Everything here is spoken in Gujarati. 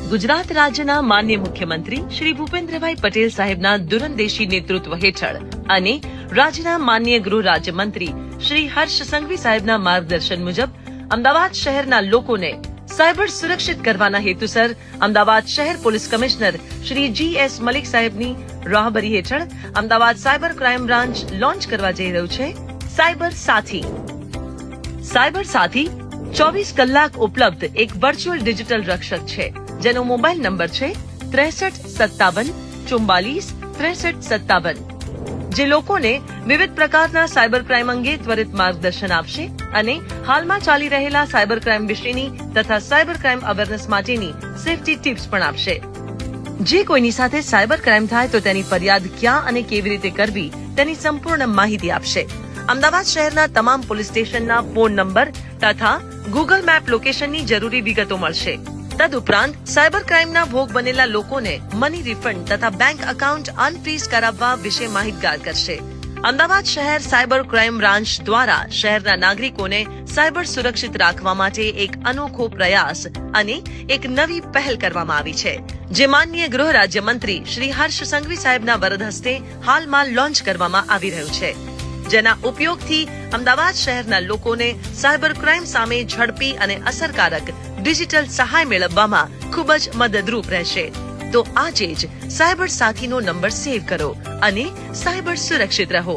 ગુજરાત રાજ્યના માન્ય મુખ્યમંત્રી શ્રી ભૂપેન્દ્રભાઈ પટેલ સાહેબના દૂરંદેશી નેતૃત્વ હેઠળ અને રાજ્યના માન્ય ગૃહ રાજ્યમંત્રી શ્રી હર્ષ સંઘવી સાહેબના માર્ગદર્શન મુજબ અમદાવાદ શહેરના લોકોને સાયબર સુરક્ષિત કરવાના હેતુસર અમદાવાદ શહેર police commissioner Shri GS Malik સાહેબની રાહબરી હેઠળ Ahmedabad cyber crime branch launch કરવા જઈ રહ્યું છે સાયબર સાથી. સાયબર સાથી 24 કલાક ઉપલબ્ધ એક વર્ચ્યુઅલ ડિજિટલ રક્ષક છે, જેનો મોબાઈલ નંબર છે 6357446357, જે લોકોને વિવિધ પ્રકારના સાયબર ક્રાઇમ અંગે ત્વરિત માર્ગદર્શન આપશે અને હાલમાં ચાલી રહેલા સાયબર ક્રાઇમ વિશેની તથા સાયબર ક્રાઇમ અવેરનેસ માટેની સેફટી ટિપ્સ પણ આપશે. જે કોઈની સાથે સાયબર ક્રાઇમ થાય તો તેની ફરિયાદ ક્યાં અને કેવી રીતે કરવી તેની સંપૂર્ણ માહિતી આપશે. અમદાવાદ શહેરના તમામ પોલીસ સ્ટેશનના ફોન નંબર તથા ગૂગલ મેપ લોકેશનની જરૂરી વિગતો મળશે. તદુપરાંત સાયબર ક્રાઇમના ભોગ બનેલા લોકોને મની રિફંડ તથા બેંક એકાઉન્ટ અનફ્રીઝ કરાવવા વિશે માહિતગાર કરશે. અમદાવાદ શહેર સાયબર ક્રાઇમ બ્રાન્ચ દ્વારા શહેરના નાગરિકોને સાયબર સુરક્ષિત રાખવા માટે એક અનોખો પ્રયાસ અને એક નવી પહેલ કરવામાં આવી છે, જે માનનીય ગૃહ રાજ્યમંત્રી શ્રી હર્ષ સંઘવી સાહેબના વરદ હસ્તે હાલમાં લોન્ચ કરવામાં આવી રહ્યું છે, જેના ઉપયોગથી અમદાવાદ શહેરના લોકોને સાયબર ક્રાઇમ સામે ઝડપી અને અસરકારક ડિજિટલ સહાય મેળવવામાં ખૂબ જ મદદરૂપ રહેશે. તો આજે જ સાયબર સાથીનો નંબર સેવ કરો અને સાયબર સુરક્ષિત રહો.